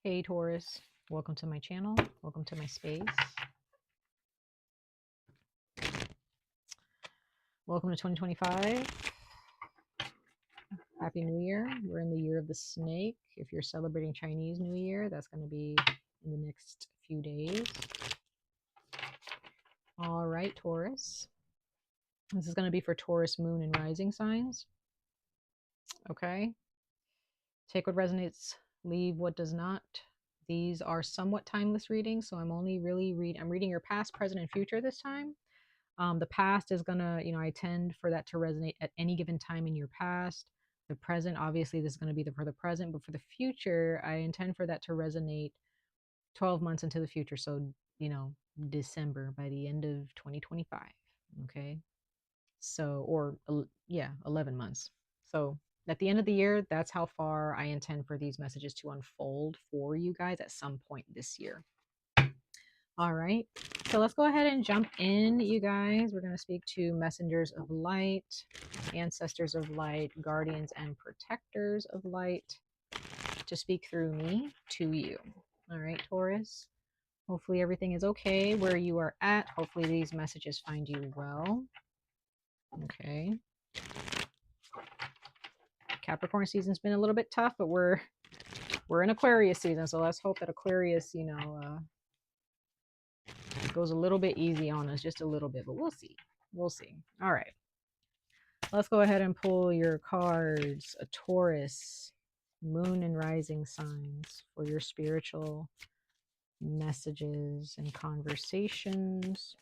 Hey Taurus, welcome to my channel. Welcome to my space. Welcome to 2025. Happy New Year. We're in the year of the snake. If you're celebrating Chinese New Year, that's going to be in the next few days. All right, Taurus. This is going to be for Taurus moon and rising signs. Okay. Take what resonates, leave what does not. These are somewhat timeless readings, so I'm only really I'm reading your past, present, and future this time. The past is gonna, I tend for that to resonate at any given time in your past. The present, obviously, this is going to be for the present, but for the future, I intend for that to resonate 12 months into the future. So, December, by the end of 2025. Okay. So, or yeah, 11 months. So at the end of the year, that's how far I intend for these messages to unfold for you guys at some point this year. All right. So let's go ahead and jump in, you guys. We're going to speak to messengers of light, ancestors of light, guardians and protectors of light to speak through me to you. All right, Taurus. Hopefully everything is okay where you are at. Hopefully these messages find you well. Okay. Capricorn season's been a little bit tough, but we're in Aquarius season, so let's hope that Aquarius, goes a little bit easy on us, just a little bit, but we'll see. We'll see. All right. Let's go ahead and pull your cards. A Taurus, moon and rising signs for your spiritual messages and conversations.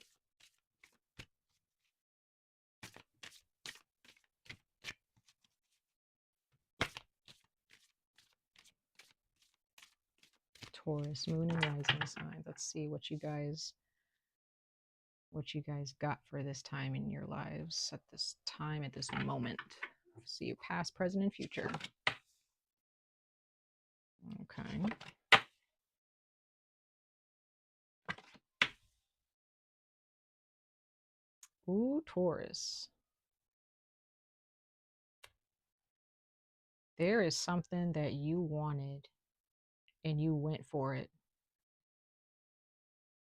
Taurus, moon and rising signs. Let's see what you guys got for this time in your lives at this time, at this moment. See you past, present, and future. Okay. Ooh, Taurus. There is something that you wanted and you went for it.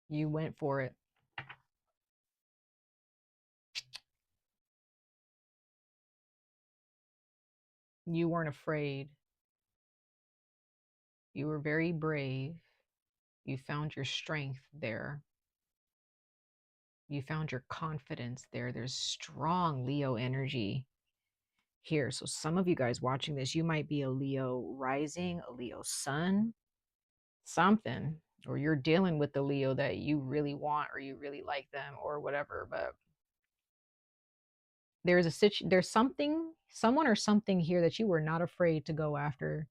You went for it. You weren't afraid. You were very brave. You found your strength there. You found your confidence there. There's strong Leo energy here. So some of you guys watching this, you might be a Leo rising, a Leo sun, something, or you're dealing with the Leo that you really want or you really like them or whatever. But there's something, someone or something here that you were not afraid to go after.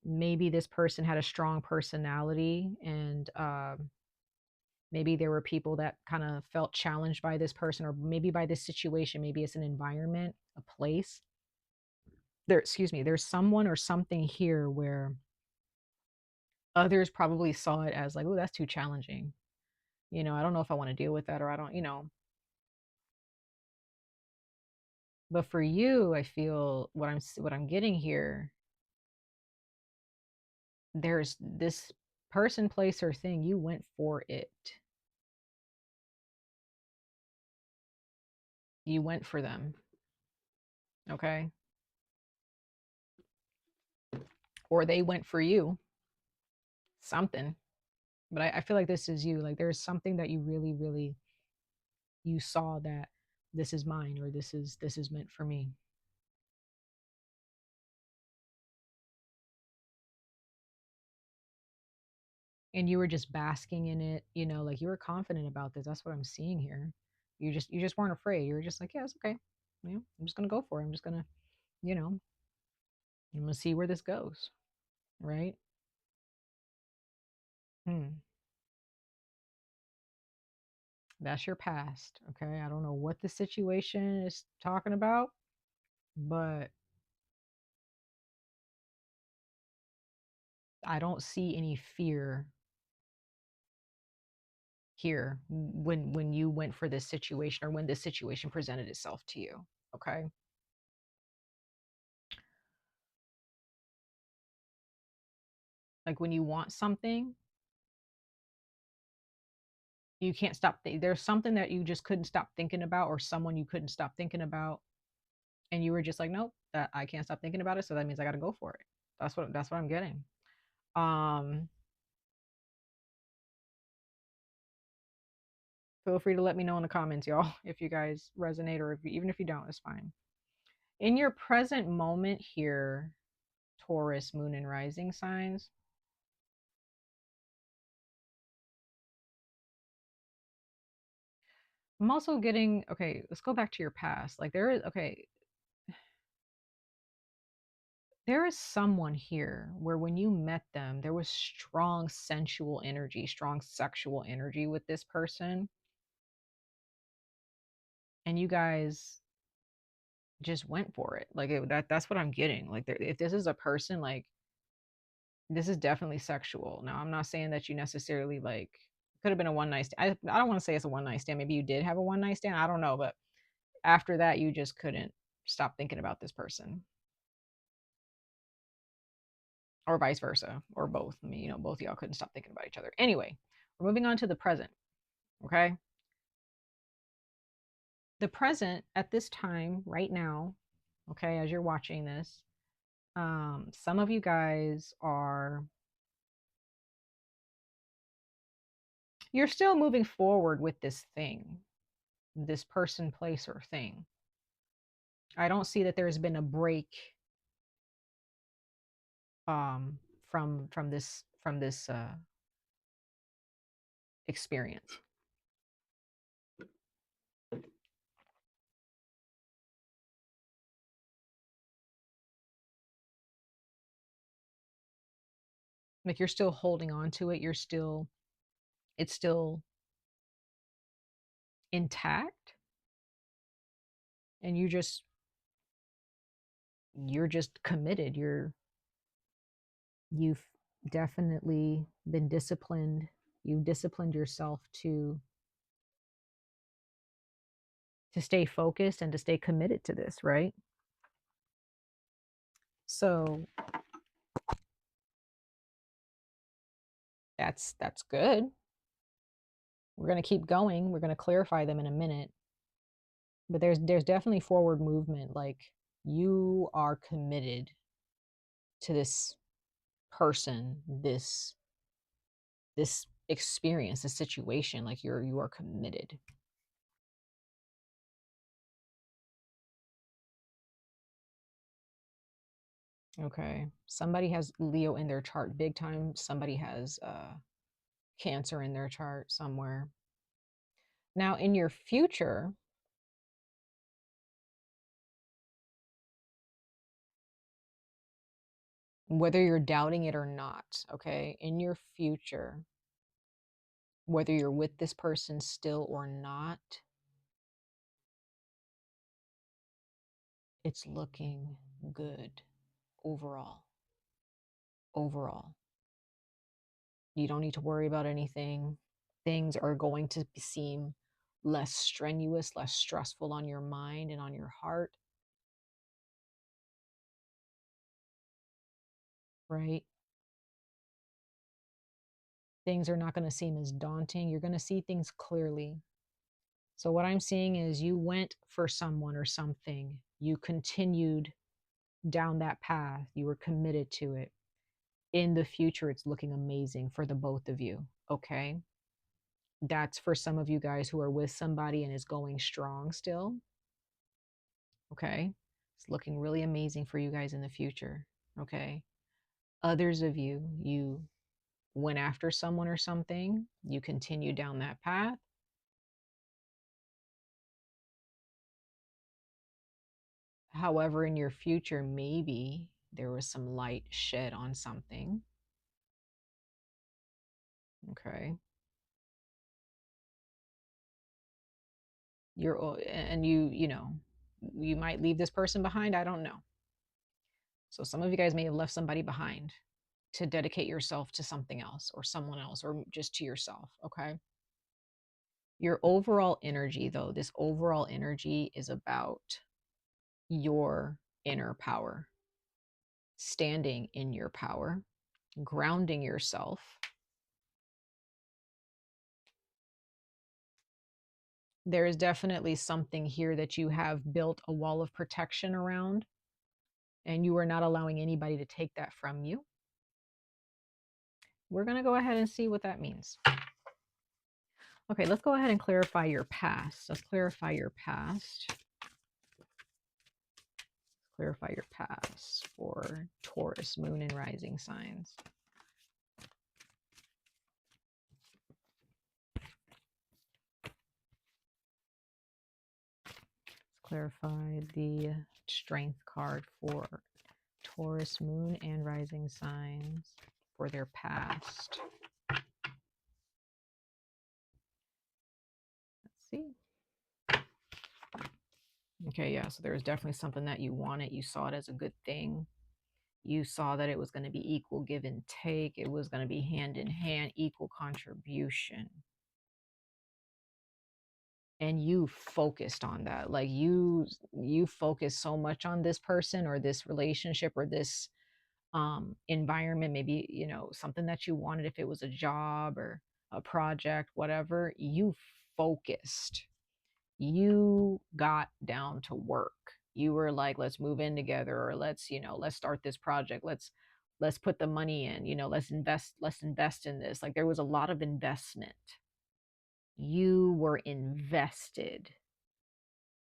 Maybe this person had a strong personality, and maybe there were people that kind of felt challenged by this person, or maybe by this situation. Maybe it's an environment, a place. There's someone or something here where others probably saw it as like, oh, that's too challenging. I don't know if I want to deal with that, or I don't. But for you, I feel what I'm getting here, there's this person, place, or thing, you went for it. You went for them. Okay. Or they went for you. Something. But I feel like this is you. Like there's something that you really, really, you saw that this is mine, or this is meant for me. And you were just basking in it, like you were confident about this. That's what I'm seeing here. You just weren't afraid. You were just like, yeah, it's okay. I'm just gonna go for it. I'm just gonna, I'm gonna see where this goes. Right? That's your past. Okay. I don't know what the situation is talking about, but I don't see any fear here when you went for this situation, or when this situation presented itself to you. Okay. Like when you want something, you can't stop. There's something that you just couldn't stop thinking about, or someone you couldn't stop thinking about, and you were just like, nope, that I can't stop thinking about it. So that means I got to go for it. That's what I'm getting. Um, Feel free to let me know in the comments, y'all, if you guys resonate, or even if you don't, it's fine. In your present moment here, Taurus, moon, and rising signs, I'm also getting, okay, let's go back to your past. Like there is someone here where when you met them, there was strong sensual energy, strong sexual energy with this person. And you guys just went for it. Like that's what I'm getting. Like if this is a person, like this is definitely sexual. Now, I'm not saying that you necessarily like could have been a one night stand. I don't want to say it's a one night stand. Maybe you did have a one night stand. I don't know, but after that, you just couldn't stop thinking about this person, or vice versa, or both. I mean, both of y'all couldn't stop thinking about each other. Anyway, we're moving on to the present. Okay, the present at this time, right now. Okay, as you're watching this, some of you guys are you're still moving forward with this thing, this person, place, or thing. I don't see that there's been a break um, from this experience. Like you're still holding on to it. It's still intact, and you're just committed. You've definitely been disciplined. You've disciplined yourself to stay focused and to stay committed to this, right? So that's good. We're going to keep going. We're going to clarify them in a minute. But there's definitely forward movement. Like you are committed to this person, this experience, this situation. Like you are committed. Okay. Somebody has Leo in their chart big time. Somebody has Cancer in their chart somewhere. Now in your future, whether you're doubting it or not, okay, in your future, whether you're with this person still or not, it's looking good overall. Overall, you don't need to worry about anything. Things are going to seem less strenuous, less stressful on your mind and on your heart, right? Things are not going to seem as daunting. You're going to see things clearly. So what I'm seeing is you went for someone or something. You continued down that path. You were committed to it. In the future, it's looking amazing for the both of you. Okay. That's for some of you guys who are with somebody and is going strong still. Okay. It's looking really amazing for you guys in the future. Okay. Others of you, you went after someone or something, you continue down that path. However, in your future, maybe there was some light shed on something. Okay. You might leave this person behind. I don't know. So some of you guys may have left somebody behind to dedicate yourself to something else or someone else or just to yourself. Okay. Your overall energy, though, this overall energy is about your inner power, standing in your power. grounding yourself. There is definitely something here that you have built a wall of protection around, and you are not allowing anybody to take that from you. We're going to go ahead and see what that means. Okay, let's go ahead and clarify your past. Let's clarify your past. Clarify your past for Taurus, moon, and rising signs. Clarify the strength card for Taurus, moon, and rising signs for their past. Let's see. Okay, yeah, so there was definitely something that you wanted. You saw it as a good thing. You saw that it was going to be equal give and take. It was going to be hand in hand, equal contribution. And you focused on that. Like you focused so much on this person or this relationship or this environment, maybe, you know, something that you wanted, if it was a job or a project, whatever, you focused. You got down to work. You were like, let's move in together, or let's, you know, let's start this project. Let's put the money in, you know, let's invest in this. Like there was a lot of investment. You were invested.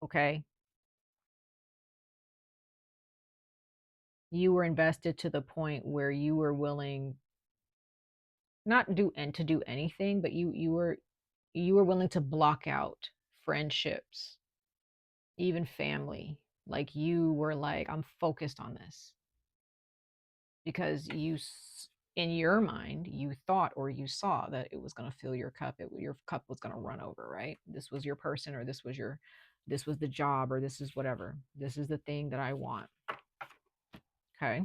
Okay. You were invested to the point where you were willing not do and to do anything, but you were willing to block out friendships, even family. Like you were like, I'm focused on this because in your mind, you thought or you saw that it was going to fill your cup. Your cup was going to run over, right? This was your person, or this was the job, or this is whatever. This is the thing that I want. Okay.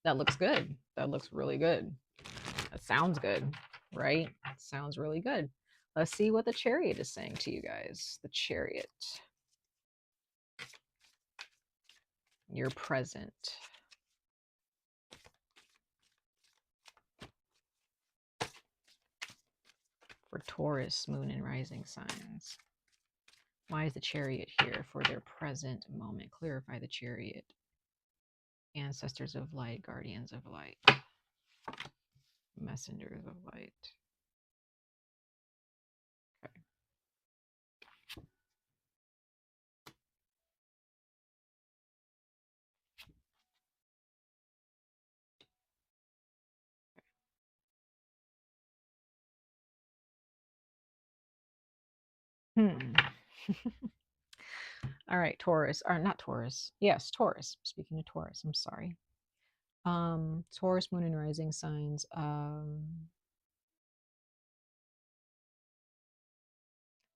That looks good. That looks really good. That sounds good, right? Sounds really good. Let's see what the Chariot is saying to you guys. The Chariot. You're present. For Taurus, moon, and rising signs. Why is the Chariot here for their present moment? Clarify the Chariot. Ancestors of light, guardians of light, messengers of light. Okay. All right, Taurus, or not Taurus. Yes, Taurus. Speaking of Taurus, I'm sorry. Taurus, moon, and rising signs.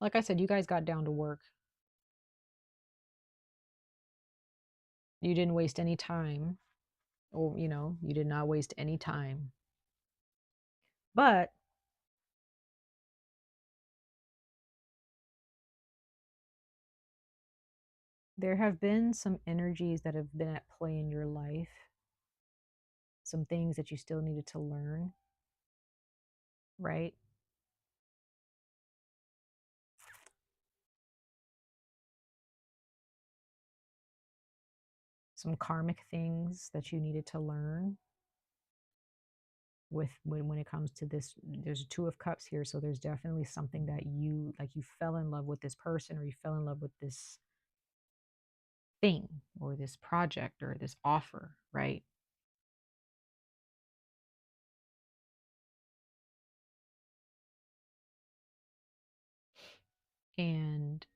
Like I said, you guys got down to work. You didn't waste any time, or, you know, you did not waste any time. But there have been some energies that have been at play in your life, some things that you still needed to learn, right? Some karmic things that you needed to learn with when it comes to this. There's a Two of Cups here, so there's definitely something that you like, you fell in love with this person, or you fell in love with this thing or this project or this offer, right? And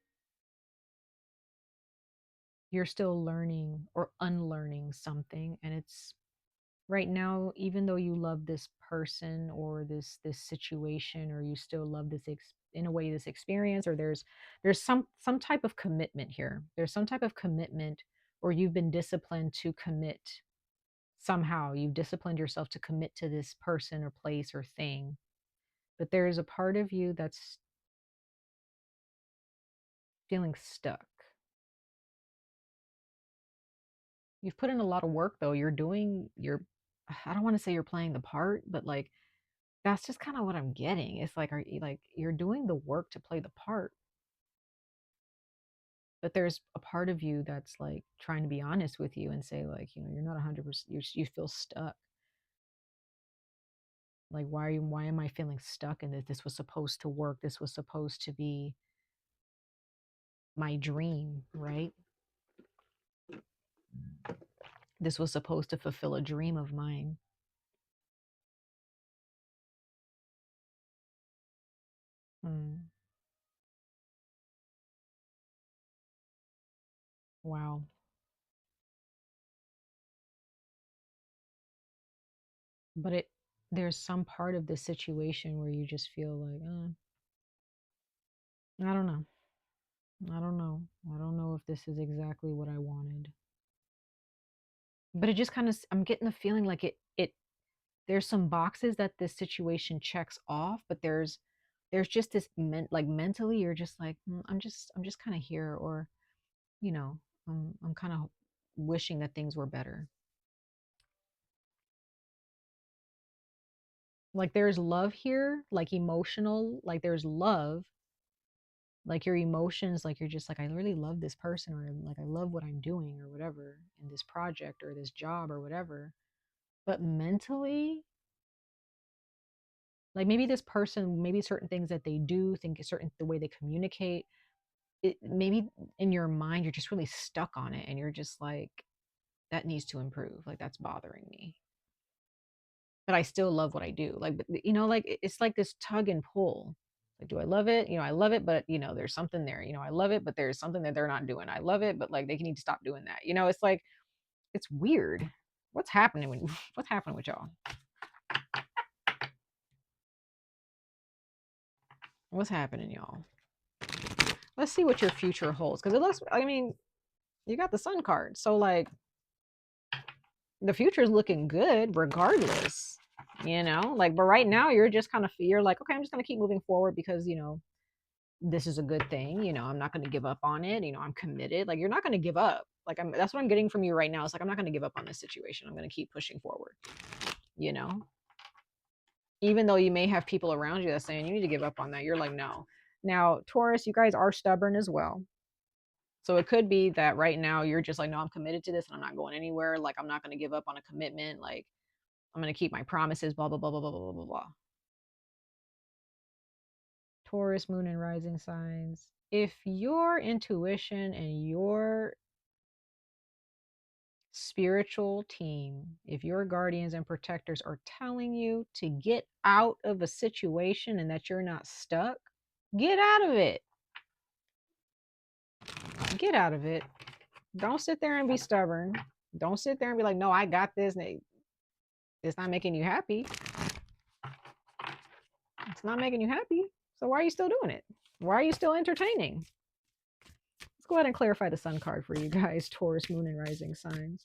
you're still learning or unlearning something, and it's right now, even though you love this person or this situation, or you still love this in a way this experience, or there's some type of commitment here. There's some type of commitment, or you've been disciplined to commit. Somehow you've disciplined yourself to commit to this person or place or thing, but there is a part of you that's feeling stuck. You've put in a lot of work, though. You're doing your I don't want to say you're playing the part, but like that's just kind of what I'm getting. It's like, are you like you're doing the work to play the part, but there's a part of you that's like trying to be honest with you and say like, you're not 100%. You feel stuck. Like, why am I feeling stuck in this? This was supposed to work. This was supposed to be my dream, right? This was supposed to fulfill a dream of mine. Hmm. Wow. But there's some part of the situation where you just feel like, I don't know. I don't know. I don't know if this is exactly what I wanted. But it just kind of, I'm getting the feeling like there's some boxes that this situation checks off, but there's just this like mentally, you're just like, I'm just kind of here, or, you know, I'm kind of wishing that things were better. Like there's love here, like emotional, like there's love, like your emotions, like you're just like, I really love this person, or like I love what I'm doing or whatever in this project or this job or whatever. But mentally, like maybe this person, maybe certain things that they do, think certain the way they communicate, maybe in your mind you're just really stuck on it and you're just like, that needs to improve. Like that's bothering me. But I still love what I do. Like, but, like it's like this tug and pull. Like, do I love it? I love it, but there's something there. I love it, but there's something that they're not doing. I love it, but like they need to stop doing that. It's like it's weird. What's happening when what's happening with y'all? What's happening, y'all? Let's see what your future holds. Because it looks, I mean, you got the sun card. So like the future is looking good regardless. Like, but right now you're just kind of, you're like, okay, I'm just gonna keep moving forward because this is a good thing. I'm not going to give up on it. I'm committed. Like, you're not going to give up. Like, that's what I'm getting from you right now. It's like, I'm not going to give up on this situation. I'm going to keep pushing forward, you know, even though you may have people around you that's saying you need to give up on that. You're like, no. Now, Taurus, you guys are stubborn as well. So it could be that right now you're just like, no, I'm committed to this and I'm not going anywhere. Like, I'm not going to give up on a commitment. Like, I'm going to keep my promises, blah, blah, blah, blah, blah, blah, blah, blah. Taurus, moon, and rising signs. If your intuition and your spiritual team, if your guardians and protectors are telling you to get out of a situation and that you're not stuck, get out of it. Get out of it. Don't sit there and be stubborn. Don't sit there and be like, no, I got this. It's not making you happy. It's not making you happy. So why are you still doing it? Why are you still entertaining? Let's go ahead and clarify the sun card for you guys, Taurus, moon, and rising signs.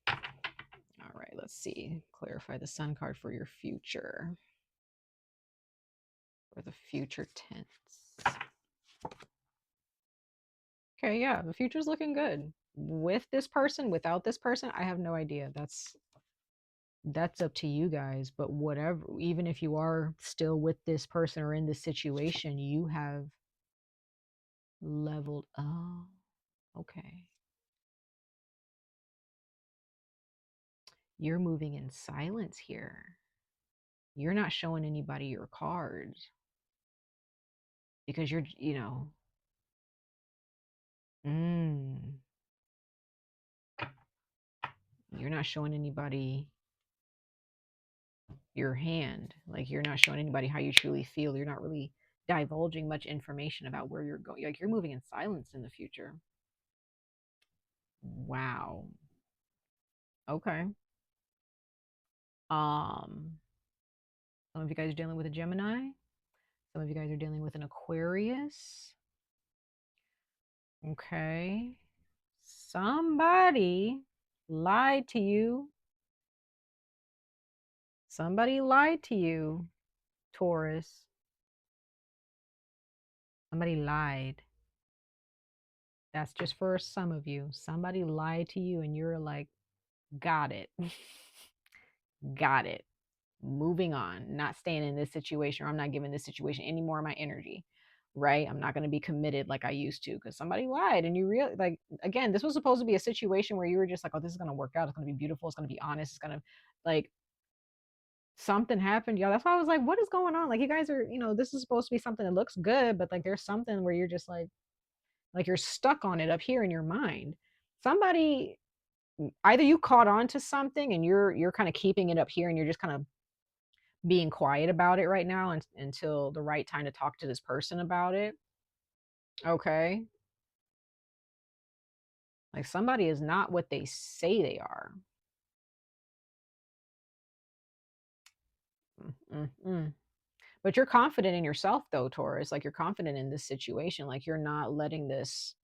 All right, let's see. Clarify the sun card for your future. For the future tense. Okay, yeah, the future's looking good. With this person, without this person, I have no idea. That's up to you guys. But whatever, even if you are still with this person or in this situation, you have leveled. Oh, okay. You're moving in silence here. You're not showing anybody your cards because mm, you're not showing anybody your hand. Like, you're not showing anybody how you truly feel. You're not really divulging much information about where you're going. Like, you're moving in silence in the future. Wow. Okay. Um, some of you guys are dealing with a Gemini. Some of you guys are dealing with an Aquarius. Okay. Somebody lied to you. Somebody lied to you, Taurus. Somebody lied. That's just for some of you. Somebody lied to you and you're like, got it. Got it. Moving on, not staying in this situation, or I'm not giving this situation any more of my energy, right? I'm not going to be committed like I used to because somebody lied. And you really, like, again, this was supposed to be a situation where you were just like, oh, this is going to work out. It's going to be beautiful. It's going to be honest. It's going to, like, something happened, y'all. That's why I was like, what is going on? Like, you guys are, this is supposed to be something that looks good, but like, there's something where you're just like you're stuck on it up here in your mind. Somebody, either you caught on to something and you're kind of keeping it up here and you're just kind of being quiet about it right now until the right time to talk to this person about it. Okay. Like, somebody is not what they say they are. Mm-mm. But you're confident in yourself though, Taurus. Like, you're confident in this situation. Like, you're not letting this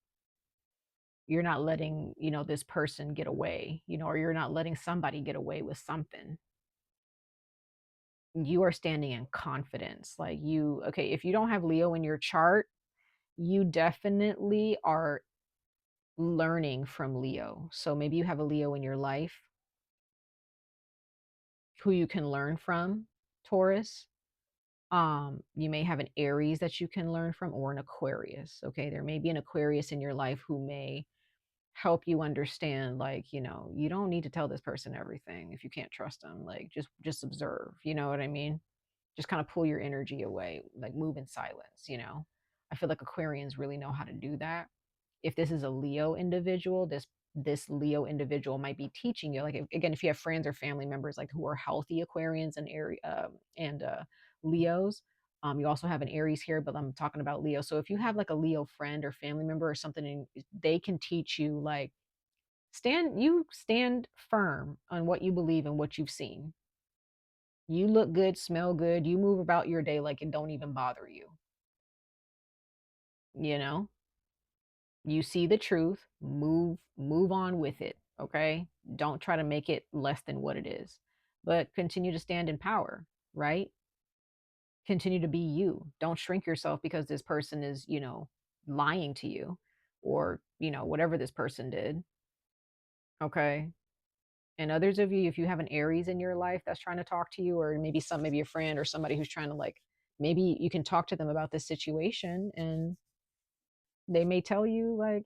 person get away, or you're not letting somebody get away with something. You are standing in confidence. Like, okay, if you don't have Leo in your chart, you definitely are learning from Leo. So maybe you have a Leo in your life who you can learn from, Taurus. You may have an Aries that you can learn from, or an Aquarius. Okay, there may be an Aquarius in your life who may help you understand, like, you don't need to tell this person everything if you can't trust them. Like, just observe, you know what I mean? Just kind of pull your energy away, like move in silence. I feel like Aquarians really know how to do that. If this is a Leo individual, this Leo individual might be teaching you, like, again, if you have friends or family members like who are healthy Aquarians and Leos. You also have an Aries here, but I'm talking about Leo. So if you have like a Leo friend or family member or something, and they can teach you, like, stand firm on what you believe and what you've seen. You look good, smell good, you move about your day like it don't even bother you. You know, you see the truth, move on with it. Okay, don't try to make it less than what it is, but continue to stand in power, right? Continue to be you. Don't shrink yourself because this person is, lying to you, or whatever this person did. Okay. And others of you, if you have an Aries in your life that's trying to talk to you, or maybe a friend or somebody who's trying to, like, maybe you can talk to them about this situation, and they may tell you, like,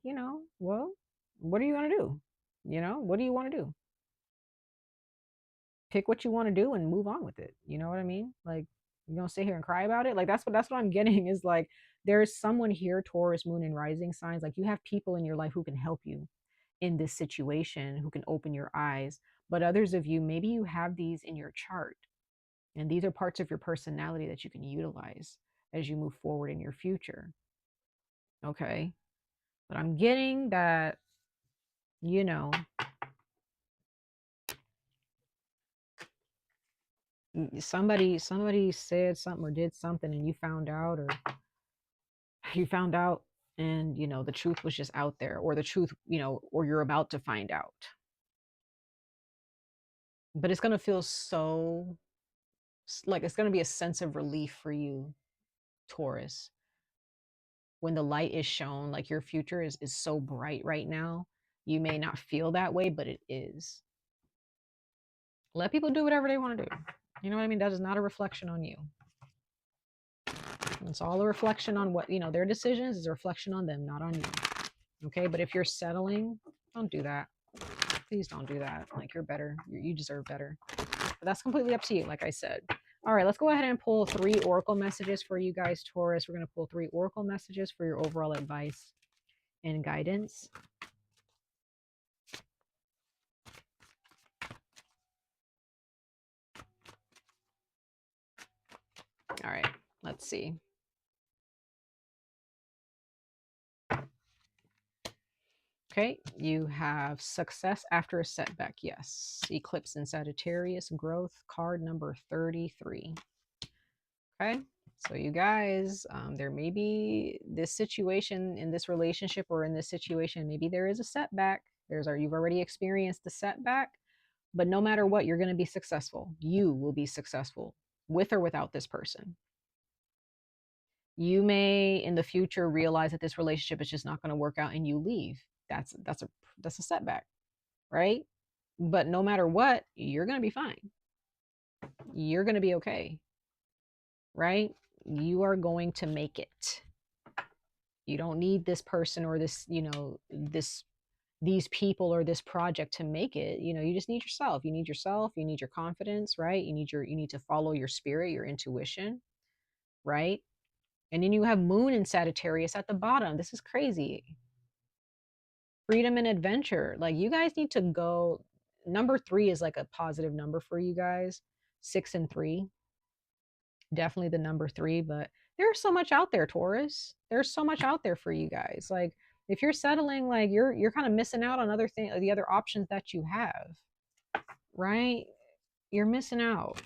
well, what are you going to do? What do you want to do? Pick what you want to do and move on with it. You know what I mean? Like, you don't sit here and cry about it. Like, that's what I'm getting, is like, there's someone here, Taurus, moon and rising signs. Like, you have people in your life who can help you in this situation, who can open your eyes. But others of you, maybe you have these in your chart, and these are parts of your personality that you can utilize as you move forward in your future. Okay. But I'm getting that, somebody said something or did something, and you found out, or and the truth was just out there, or the truth, or you're about to find out. But it's going to feel so, like, it's going to be a sense of relief for you, Taurus, when the light is shown. Like, your future is so bright right now. You may not feel that way, but it is. Let people do whatever they want to do. You know what I mean? That is not a reflection on you. It's all a reflection on what, their decisions is a reflection on them, not on you. Okay. But if you're settling, don't do that. Please don't do that. Like, you're better. You deserve better. But that's completely up to you, like I said. All right, let's go ahead and pull 3 oracle messages for you guys, Taurus. We're going to pull 3 oracle messages for your overall advice and guidance. All right, let's see. Okay, you have success after a setback. Yes. Eclipse in Sagittarius, growth, card number 33. Okay, so you guys, there may be this situation in this relationship, or in this situation, maybe there is a setback. You've already experienced the setback, but no matter what, you're going to be successful. You will be successful with or without this person. You may in the future realize that this relationship is just not going to work out and you leave. That's a setback, right? But no matter what, you're going to be fine. You're going to be okay, right? You are going to make it. You don't need this person or this, these people or this project to make it. You just need yourself. You need yourself, you need your confidence, right? You need to follow your spirit, your intuition, right? And then you have moon in Sagittarius at the bottom. This is crazy. Freedom and adventure. Like, you guys need to go. Number 3 is like a positive number for you guys. 6 and 3. Definitely the number 3, but there's so much out there, Taurus. There's so much out there for you guys. Like, if you're settling, like, you're kind of missing out on the other options that you have, right? You're missing out.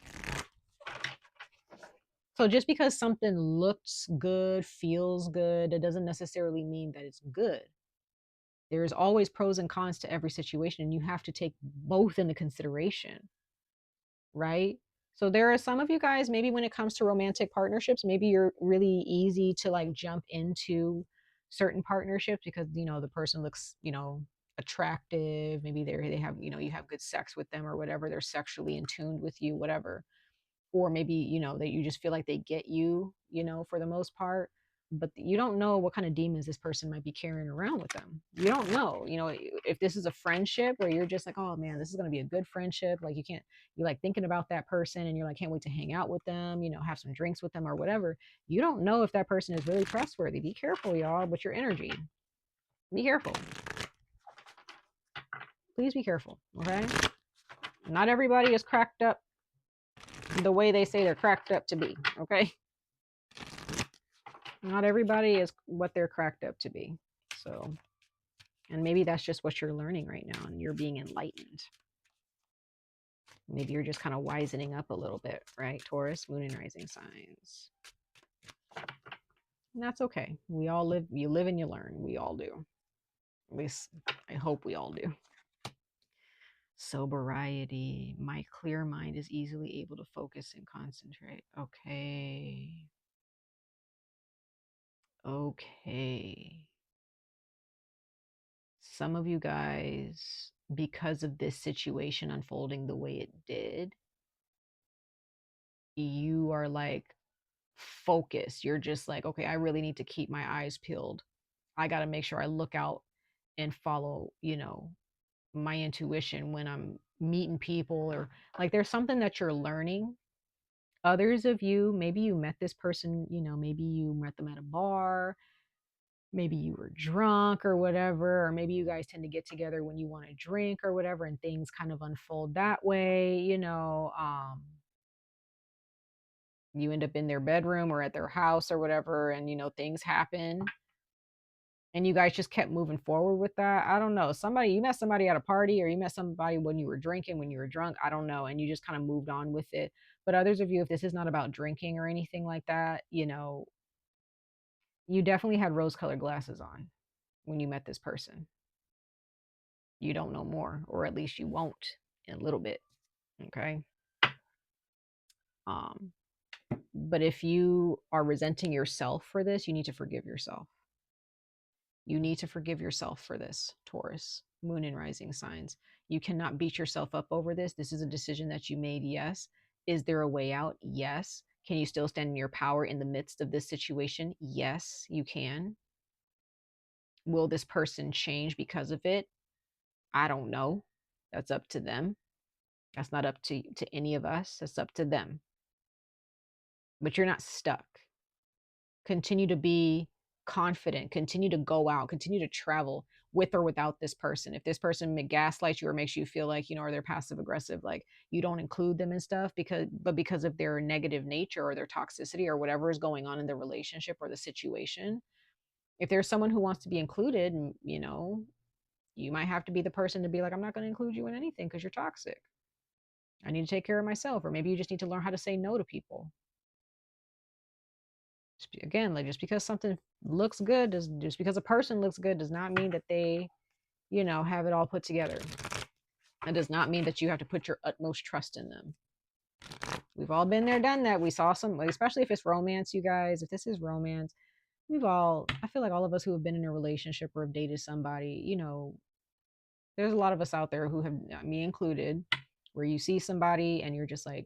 So just because something looks good, feels good, it doesn't necessarily mean that it's good. There's always pros and cons to every situation, and you have to take both into consideration, right? So there are some of you guys, maybe when it comes to romantic partnerships, maybe you're really easy to like jump into certain partnerships because, the person looks, attractive. Maybe they have, you have good sex with them or whatever. They're sexually in tune with you, whatever. Or maybe, that you just feel like they get you, for the most part. But you don't know what kind of demons this person might be carrying around with them. You don't know, if this is a friendship where you're just like, oh man, this is going to be a good friendship. Like, you're like thinking about that person and you're like, can't wait to hang out with them, have some drinks with them or whatever. You don't know if that person is really trustworthy. Be careful, y'all, with your energy. Be careful. Please be careful. Okay. Not everybody is cracked up the way they say they're cracked up to be. Okay. Not everybody is what they're cracked up to be. So, and maybe that's just what you're learning right now and you're being enlightened. Maybe you're just kind of wisening up a little bit, right? Taurus, moon and rising signs. And that's okay. We all live, you live and you learn. We all do. At least I hope we all do. Sobriety. My clear mind is easily able to focus and concentrate. Okay. Okay. Some of you guys, because of this situation unfolding the way it did, you are like focused. You're just like, okay, I really need to keep my eyes peeled. I got to make sure I look out and follow, my intuition when I'm meeting people, or like there's something that you're learning. Others of you, maybe you met this person, maybe you met them at a bar, maybe you were drunk or whatever, or maybe you guys tend to get together when you want to drink or whatever, and things kind of unfold that way. You end up in their bedroom or at their house or whatever, and things happen, and you guys just kept moving forward with that. I don't know. You met somebody at a party, or you met somebody when you were drinking, when you were drunk, I don't know, and you just kind of moved on with it. But others of you, if this is not about drinking or anything like that, you definitely had rose-colored glasses on when you met this person. You don't know more, or at least you won't in a little bit. Okay. But if you are resenting yourself for this, you need to forgive yourself. You need to forgive yourself for this, Taurus, moon and rising signs. You cannot beat yourself up over this. This is a decision that you made. Yes. Is there a way out? Yes. Can you still stand in your power in the midst of this situation? Yes, you can. Will this person change because of it? I don't know. That's up to them. That's not up to any of us. That's up to them. But you're not stuck. Continue to be confident. Continue to go out. Continue to travel with or without this person. If this person gaslights you or makes you feel like, or they're passive aggressive, like you don't include them and stuff because of their negative nature or their toxicity or whatever is going on in the relationship or the situation. If there's someone who wants to be included, you might have to be the person to be like, I'm not going to include you in anything because you're toxic. I need to take care of myself. Or maybe you just need to learn how to say no to people. Again, like, just because something looks good, just because a person looks good does not mean that they, have it all put together. It does not mean that you have to put your utmost trust in them. We've all been there, done that. We saw some, especially if it's romance, you guys. If this is romance, I feel like all of us who have been in a relationship or have dated somebody, you know, there's a lot of us out there who have, me included, where you see somebody and you're just like,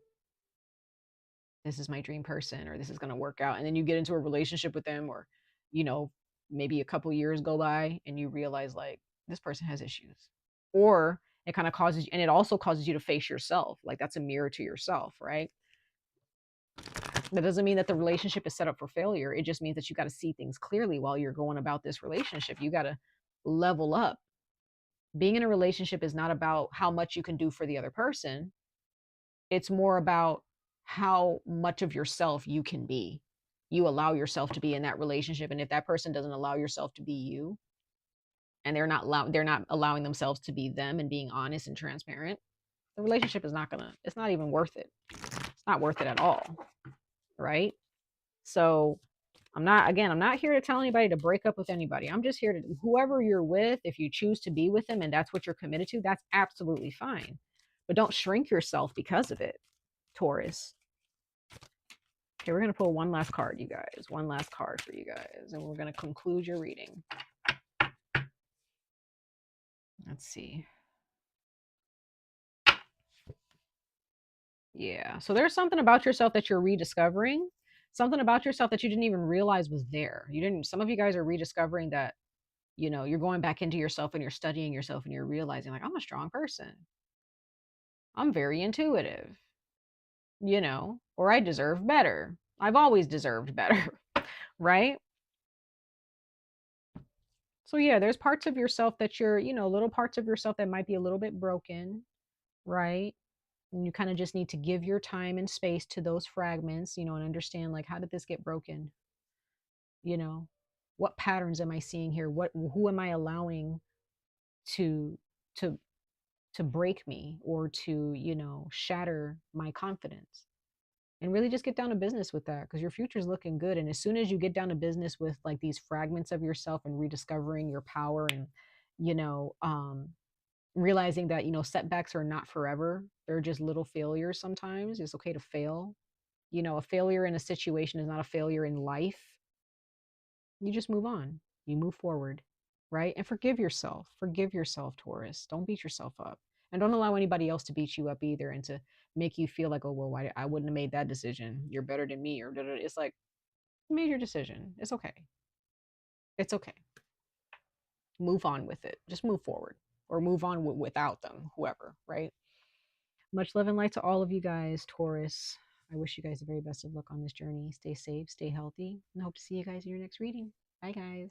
this is my dream person, or this is going to work out. And then you get into a relationship with them, or, you know, maybe a couple years go by and you realize like this person has issues. Or it kind of causes, and it also causes you to face yourself. Like that's a mirror to yourself, right? That doesn't mean that the relationship is set up for failure. It just means that you got to see things clearly while you're going about this relationship. You got to level up. Being in a relationship is not about how much you can do for the other person. It's more about how much of yourself you can be. You allow yourself to be in that relationship. And if that person doesn't allow yourself to be you, and they're not allowing themselves to be them and being honest and transparent, the relationship is not it's not even worth it. It's not worth it at all. Right? So I'm not here to tell anybody to break up with anybody. I'm just here to, whoever you're with, if you choose to be with them and that's what you're committed to, that's absolutely fine. But don't shrink yourself because of it, Taurus. Okay, we're going to pull one last card, you guys. One last card for you guys. And we're going to conclude your reading. Let's see. Yeah, so there's something about yourself that you're rediscovering. Something about yourself that you didn't even realize was there. Some of you guys are rediscovering that, you know, you're going back into yourself and you're studying yourself and you're realizing like, I'm a strong person. I'm very intuitive, you know, or I deserve better. I've always deserved better, right? So yeah, there's parts of yourself that you're, you know, little parts of yourself that might be a little bit broken, right? And you kind of just need to give your time and space to those fragments, you know, and understand like, how did this get broken? You know, what patterns am I seeing here? Who am I allowing to to to break me or to, you know, shatter my confidence? And really just get down to business with that, because your future is looking good. And as soon as you get down to business with like these fragments of yourself and rediscovering your power and, you know, realizing that, you know, setbacks are not forever. They're just little failures sometimes. It's okay to fail. You know, a failure in a situation is not a failure in life. You just move on. You move forward, right? And forgive yourself. Forgive yourself, Taurus. Don't beat yourself up. And don't allow anybody else to beat you up either and to make you feel like, oh, well, why I wouldn't have made that decision. You're better than me. Or da, da, da. It's like, you made your decision. It's okay. It's okay. Move on with it. Just move forward or move on without them, whoever, right? Much love and light to all of you guys, Taurus. I wish you guys the very best of luck on this journey. Stay safe, stay healthy, and hope to see you guys in your next reading. Bye, guys.